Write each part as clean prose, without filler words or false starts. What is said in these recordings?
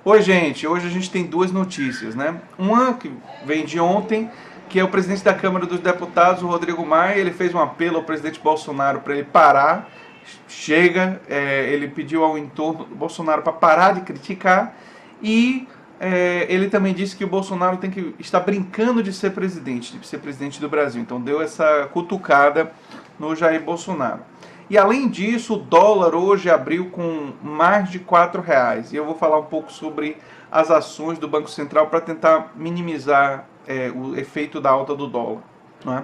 Oi, gente. Hoje a gente tem duas notícias, né? Uma que vem de ontem, que é o presidente da Câmara dos Deputados, o Rodrigo Maia. Ele fez um apelo ao presidente Bolsonaro para ele parar. Chega, ele pediu ao entorno do Bolsonaro para parar de criticar e ele também disse que o Bolsonaro tem que estar brincando de ser presidente do Brasil. Então deu essa cutucada no Jair Bolsonaro. E além disso, o dólar hoje abriu com mais de R$4. E eu vou falar um pouco sobre as ações do Banco Central para tentar minimizar o efeito da alta do dólar. Não é?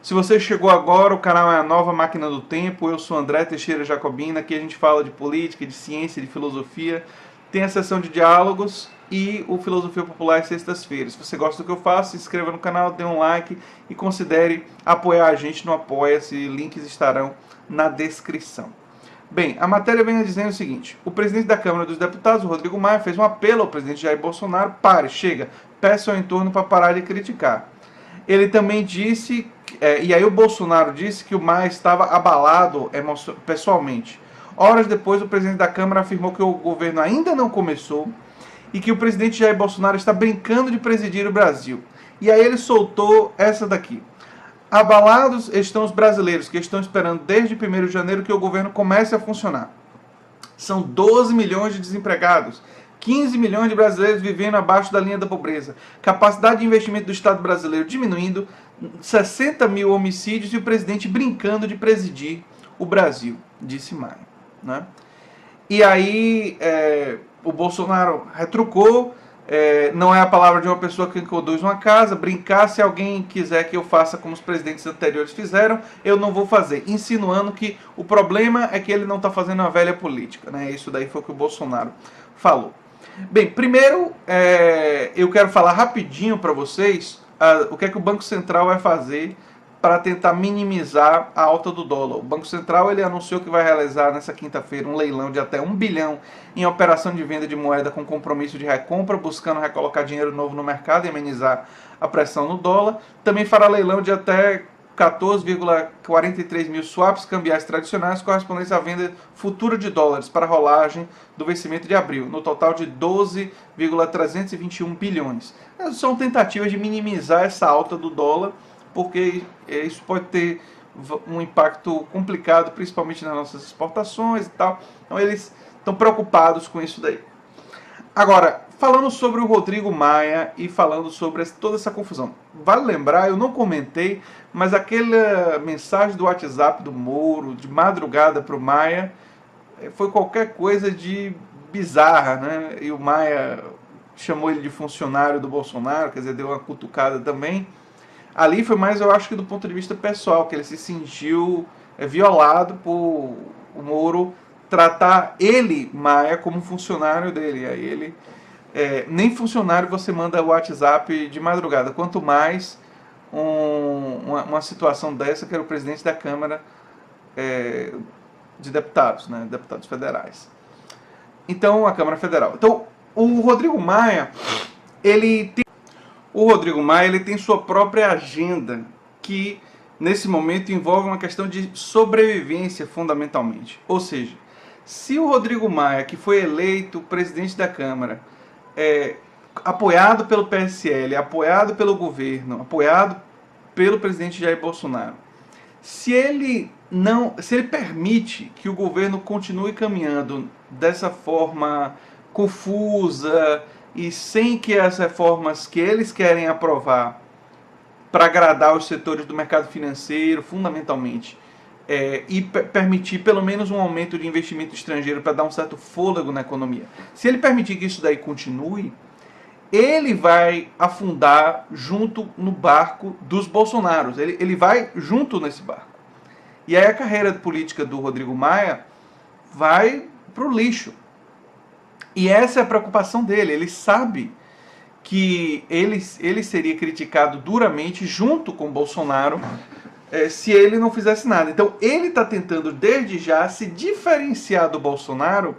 Se você chegou agora, o canal é a Nova Máquina do Tempo. Eu sou André Teixeira Jacobina. Aqui a gente fala de política, de ciência, de filosofia. Tem a sessão de diálogos e o Filosofia Popular às sextas-feiras. Se você gosta do que eu faço, se inscreva no canal, dê um like e considere apoiar a gente no Apoia-se. Links estarão na descrição. Bem, a matéria vem dizendo o seguinte: o presidente da Câmara dos Deputados, o Rodrigo Maia, fez um apelo ao presidente Jair Bolsonaro: pare, chega, peça ao entorno para parar de criticar. Ele também disse, e aí o Bolsonaro disse que o Maia estava abalado pessoalmente. Horas depois, o presidente da Câmara afirmou que o governo ainda não começou e que o presidente Jair Bolsonaro está brincando de presidir o Brasil. E aí ele soltou essa daqui: abalados estão os brasileiros que estão esperando desde 1º de janeiro que o governo comece a funcionar. São 12 milhões de desempregados, 15 milhões de brasileiros vivendo abaixo da linha da pobreza, capacidade de investimento do Estado brasileiro diminuindo, 60 mil homicídios e o presidente brincando de presidir o Brasil, disse Maia. Né? E aí o Bolsonaro retrucou: não é a palavra de uma pessoa que conduz uma casa. Brincar, se alguém quiser que eu faça como os presidentes anteriores fizeram, eu não vou fazer. Insinuando que o problema é que ele não está fazendo uma velha política. Né? Isso daí foi o que o Bolsonaro falou. Bem, primeiro eu quero falar rapidinho para vocês o que é que o Banco Central vai fazer para tentar minimizar a alta do dólar. O Banco Central ele anunciou que vai realizar nessa quinta-feira um leilão de até 1 bilhão em operação de venda de moeda com compromisso de recompra, buscando recolocar dinheiro novo no mercado e amenizar a pressão no dólar. Também fará leilão de até 14,43 mil swaps cambiais tradicionais, correspondentes à venda futura de dólares para a rolagem do vencimento de abril, no total de 12,321 bilhões. São tentativas de minimizar essa alta do dólar, porque isso pode ter um impacto complicado, principalmente nas nossas exportações e tal. Então eles estão preocupados com isso daí. Agora, falando sobre o Rodrigo Maia e falando sobre toda essa confusão. Vale lembrar, eu não comentei, mas aquela mensagem do WhatsApp do Moro, de madrugada para o Maia, foi qualquer coisa de bizarra, né? E o Maia chamou ele de funcionário do Bolsonaro, quer dizer, deu uma cutucada também. Ali foi mais, eu acho que do ponto de vista pessoal, que ele se sentiu violado por o Moro tratar ele, Maia, como funcionário dele. Aí ele, nem funcionário você manda o WhatsApp de madrugada, quanto mais uma situação dessa, que era o presidente da Câmara de Deputados, né, deputados federais. Então, a Câmara Federal. Então, o Rodrigo Maia, ele tem sua própria agenda, que nesse momento envolve uma questão de sobrevivência fundamentalmente. Ou seja, se o Rodrigo Maia, que foi eleito presidente da Câmara, apoiado pelo PSL, apoiado pelo governo, apoiado pelo presidente Jair Bolsonaro, se ele permite que o governo continue caminhando dessa forma confusa e sem que as reformas que eles querem aprovar para agradar os setores do mercado financeiro, fundamentalmente, e permitir pelo menos um aumento de investimento estrangeiro para dar um certo fôlego na economia. Se ele permitir que isso daí continue, ele vai afundar junto no barco dos Bolsonaros. Ele vai junto nesse barco. E aí a carreira política do Rodrigo Maia vai para o lixo. E essa é a preocupação dele. Ele sabe que ele seria criticado duramente junto com Bolsonaro se ele não fizesse nada. Então ele está tentando desde já se diferenciar do Bolsonaro,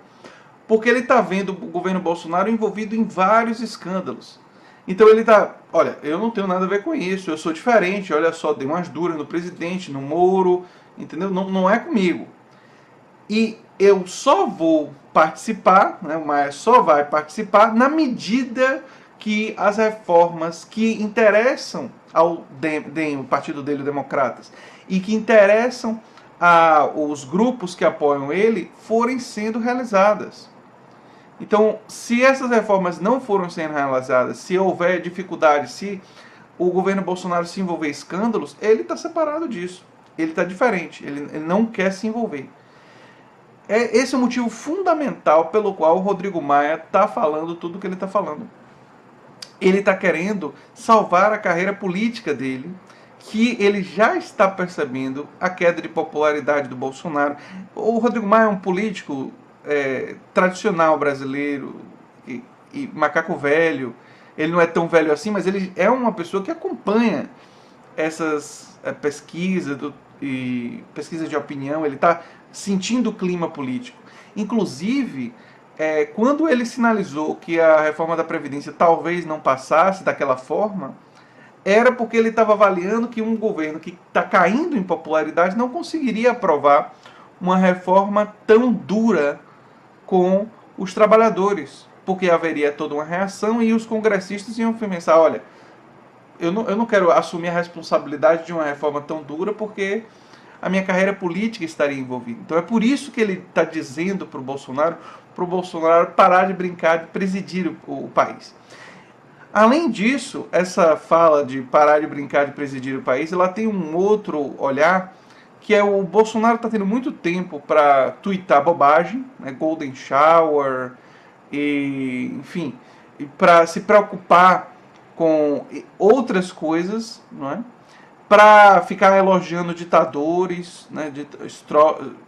porque ele está vendo o governo Bolsonaro envolvido em vários escândalos. Então ele está: olha, eu não tenho nada a ver com isso, eu sou diferente, olha só, dei umas duras no presidente, no Moro, entendeu? Não é comigo. E eu só vou participar, né, o Maia só vai participar na medida que as reformas que interessam ao DEM, o partido dele, o Democratas, e que interessam aos grupos que apoiam ele, forem sendo realizadas. Então, se essas reformas não foram sendo realizadas, se houver dificuldade, se o governo Bolsonaro se envolver em escândalos, ele está separado disso. Ele está diferente, ele não quer se envolver. Esse é o motivo fundamental pelo qual o Rodrigo Maia está falando tudo o que ele está falando. Ele está querendo salvar a carreira política dele, que ele já está percebendo a queda de popularidade do Bolsonaro. O Rodrigo Maia é um político tradicional brasileiro, e macaco velho. Ele não é tão velho assim, mas ele é uma pessoa que acompanha essas pesquisas e pesquisas de opinião. Ele está sentindo o clima político. Inclusive, quando ele sinalizou que a reforma da Previdência talvez não passasse daquela forma, era porque ele estava avaliando que um governo que está caindo em popularidade não conseguiria aprovar uma reforma tão dura com os trabalhadores, porque haveria toda uma reação e os congressistas iam pensar, olha, eu não quero assumir a responsabilidade de uma reforma tão dura porque a minha carreira política estaria envolvida. Então é por isso que ele está dizendo para o Bolsonaro parar de brincar de presidir o país. Além disso, essa fala de parar de brincar de presidir o país, ela tem um outro olhar, que é o Bolsonaro está tendo muito tempo para tuitar bobagem, né, Golden Shower, e, enfim, para se preocupar com outras coisas, não é? Para ficar elogiando ditadores, né,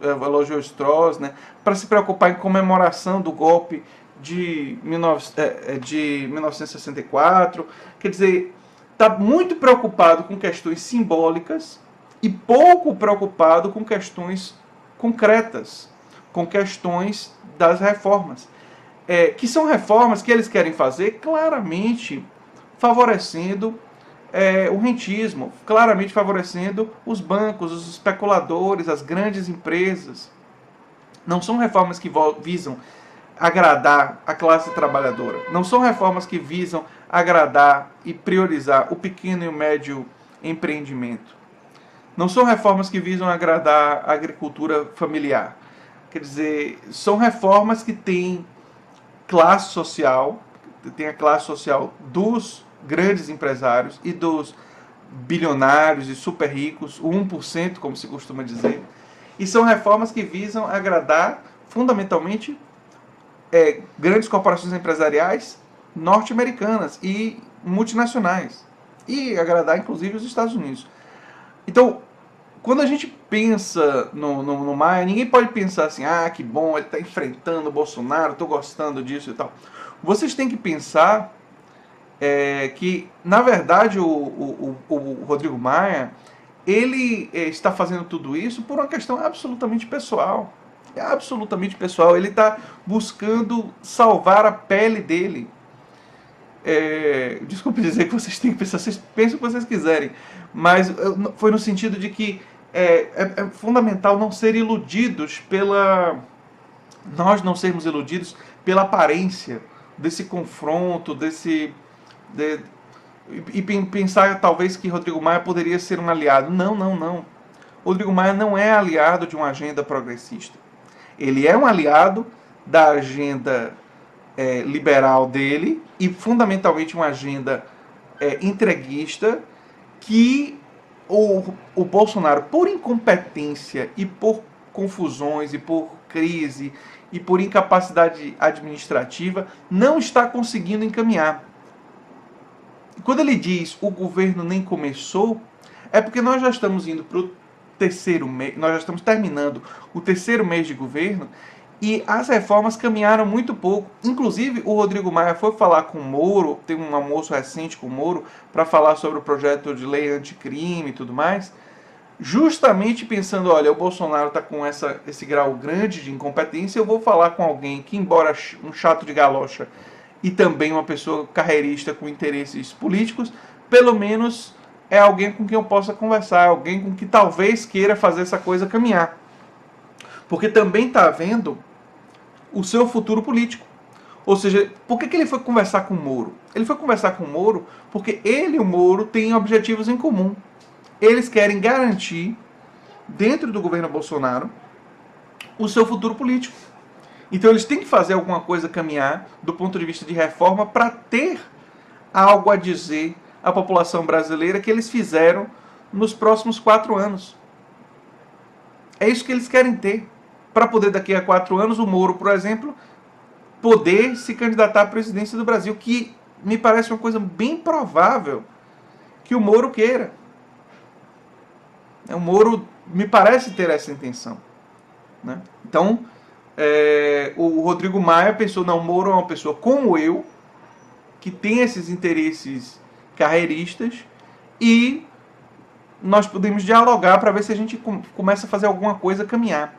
elogiou Stroess, né, para se preocupar em comemoração do golpe de 1964, quer dizer, está muito preocupado com questões simbólicas e pouco preocupado com questões concretas, com questões das reformas, que são reformas que eles querem fazer claramente favorecendo o rentismo, claramente favorecendo os bancos, os especuladores, as grandes empresas. Não são reformas que visam agradar a classe trabalhadora. Não são reformas que visam agradar e priorizar o pequeno e o médio empreendimento. Não são reformas que visam agradar a agricultura familiar. Quer dizer, são reformas que têm classe social, tem a classe social dos grandes empresários e dos bilionários e super ricos, o 1%, como se costuma dizer. E são reformas que visam agradar fundamentalmente grandes corporações empresariais norte-americanas e multinacionais, e agradar inclusive os Estados Unidos. Então, quando a gente pensa no Maia, ninguém pode pensar assim, que bom, ele está enfrentando o Bolsonaro, estou gostando disso e tal. Vocês têm que pensar que, na verdade, o Rodrigo Maia, ele está fazendo tudo isso por uma questão absolutamente pessoal. É absolutamente pessoal. Ele está buscando salvar a pele dele. Desculpe dizer que vocês têm que pensar, vocês pensam o que vocês quiserem, mas foi no sentido de que é fundamental não ser iludidos nós não sermos iludidos pela aparência desse confronto, e pensar talvez que Rodrigo Maia poderia ser um aliado. Não. Rodrigo Maia não é aliado de uma agenda progressista. Ele é um aliado da agenda liberal dele e fundamentalmente uma agenda entreguista que o Bolsonaro, por incompetência e por confusões e por crise e por incapacidade administrativa, não está conseguindo encaminhar. Quando ele diz o governo nem começou, é porque nós já estamos indo para o terceiro mês, nós já estamos terminando o terceiro mês de governo e as reformas caminharam muito pouco. Inclusive, o Rodrigo Maia foi falar com o Moro, teve um almoço recente com o Moro, para falar sobre o projeto de lei anticrime e tudo mais, justamente pensando, olha, o Bolsonaro está com esse grau grande de incompetência, eu vou falar com alguém que, embora um chato de galocha e também uma pessoa carreirista com interesses políticos, pelo menos é alguém com quem eu possa conversar, alguém com que talvez queira fazer essa coisa caminhar. Porque também está havendo o seu futuro político. Ou seja, por que ele foi conversar com o Moro? Ele foi conversar com o Moro porque ele e o Moro têm objetivos em comum. Eles querem garantir, dentro do governo Bolsonaro, o seu futuro político. Então eles têm que fazer alguma coisa caminhar do ponto de vista de reforma para ter algo a dizer à população brasileira que eles fizeram nos próximos 4 anos. É isso que eles querem ter. Para poder daqui a 4 anos o Moro, por exemplo, poder se candidatar à presidência do Brasil, que me parece uma coisa bem provável que o Moro queira. O Moro me parece ter essa intenção, né? Então, o Rodrigo Maia pensou, não, o Moro é uma pessoa como eu, que tem esses interesses carreiristas, e nós podemos dialogar para ver se a gente começa a fazer alguma coisa caminhar.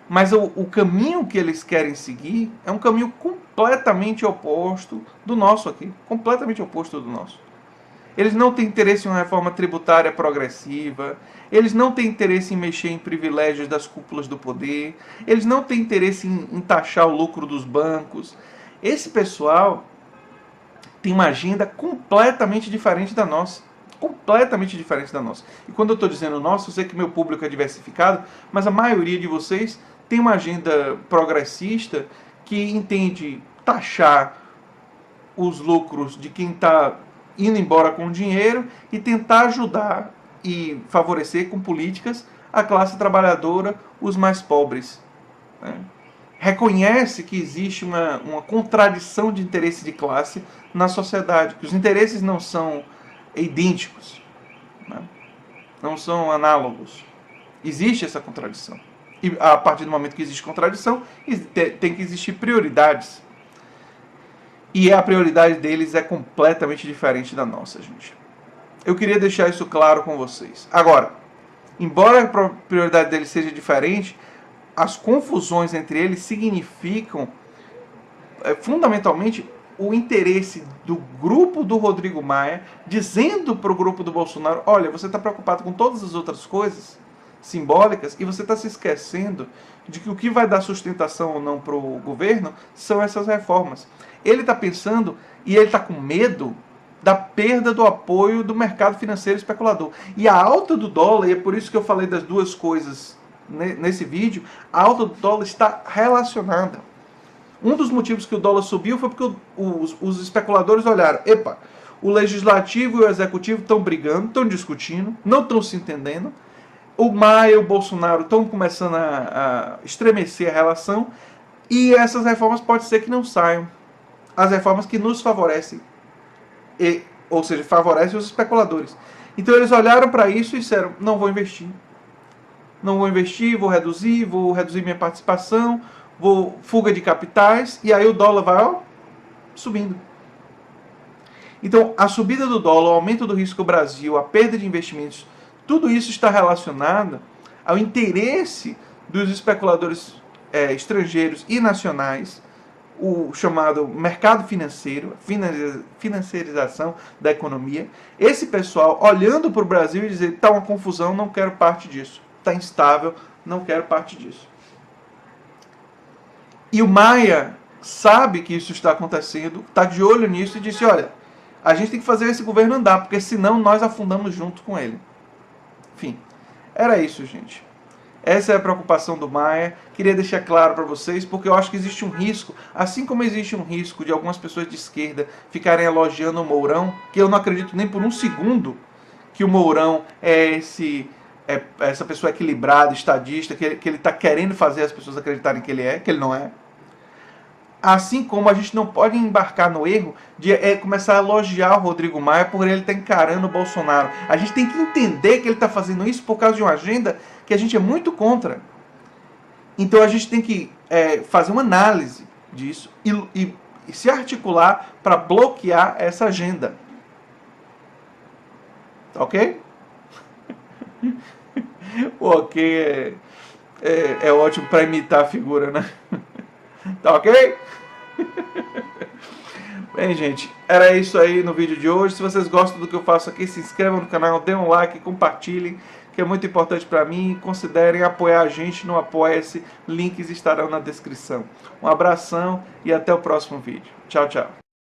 Mas o caminho que eles querem seguir é um caminho completamente oposto do nosso aqui. Completamente oposto do nosso. Eles não têm interesse em uma reforma tributária progressiva. Eles não têm interesse em mexer em privilégios das cúpulas do poder. Eles não têm interesse em taxar o lucro dos bancos. Esse pessoal tem uma agenda completamente diferente da nossa. Completamente diferente da nossa. E quando eu estou dizendo nossa, eu sei que meu público é diversificado, mas a maioria de vocês tem uma agenda progressista que entende taxar os lucros de quem está indo embora com dinheiro e tentar ajudar e favorecer com políticas a classe trabalhadora, os mais pobres, né? Reconhece que existe uma contradição de interesse de classe na sociedade, que os interesses não são idênticos, né? Não são análogos. Existe essa contradição. E a partir do momento que existe contradição, tem que existir prioridades. E a prioridade deles é completamente diferente da nossa, gente. Eu queria deixar isso claro com vocês. Agora, embora a prioridade deles seja diferente, as confusões entre eles significam, fundamentalmente, o interesse do grupo do Rodrigo Maia dizendo para o grupo do Bolsonaro, olha, você está preocupado com todas as outras coisas simbólicas e você está se esquecendo de que o que vai dar sustentação ou não para o governo são essas reformas. Ele está pensando e ele está com medo da perda do apoio do mercado financeiro especulador. E a alta do dólar, e é por isso que eu falei das duas coisas nesse vídeo, a alta do dólar está relacionada. Um dos motivos que o dólar subiu foi porque os especuladores olharam, epa, o legislativo e o executivo estão brigando, estão discutindo, não estão se entendendo, o Maia e o Bolsonaro estão começando a estremecer a relação, e essas reformas pode ser que não saiam. As reformas que nos favorecem, ou seja, favorecem os especuladores. Então eles olharam para isso e disseram, não vou investir. Não vou investir, vou reduzir minha participação, vou fuga de capitais, e aí o dólar vai subindo. Então, a subida do dólar, o aumento do risco do Brasil, a perda de investimentos, tudo isso está relacionado ao interesse dos especuladores estrangeiros e nacionais, o chamado mercado financeiro, financiarização da economia. Esse pessoal olhando para o Brasil e dizer, está uma confusão, não quero parte disso. Está instável, não quero parte disso. E o Maia sabe que isso está acontecendo, está de olho nisso e disse, olha, a gente tem que fazer esse governo andar, porque senão nós afundamos junto com ele. Enfim, era isso, gente. Essa é a preocupação do Maia. Queria deixar claro para vocês, porque eu acho que existe um risco, assim como existe um risco de algumas pessoas de esquerda ficarem elogiando o Mourão, que eu não acredito nem por um segundo que o Mourão é essa pessoa equilibrada, estadista, que ele está querendo fazer as pessoas acreditarem que ele não é. Assim como a gente não pode embarcar no erro de começar a elogiar o Rodrigo Maia por ele estar encarando o Bolsonaro. A gente tem que entender que ele está fazendo isso por causa de uma agenda que a gente é muito contra. Então a gente tem que fazer uma análise disso e se articular para bloquear essa agenda. Tá ok? O ok é ótimo para imitar a figura, né? Tá ok? Bem, gente, era isso aí no vídeo de hoje. Se vocês gostam do que eu faço aqui, se inscrevam no canal, dêem um like, compartilhem, que é muito importante para mim. Considerem apoiar a gente no Apoia-se, links estarão na descrição. Um abração e até o próximo vídeo. Tchau, tchau.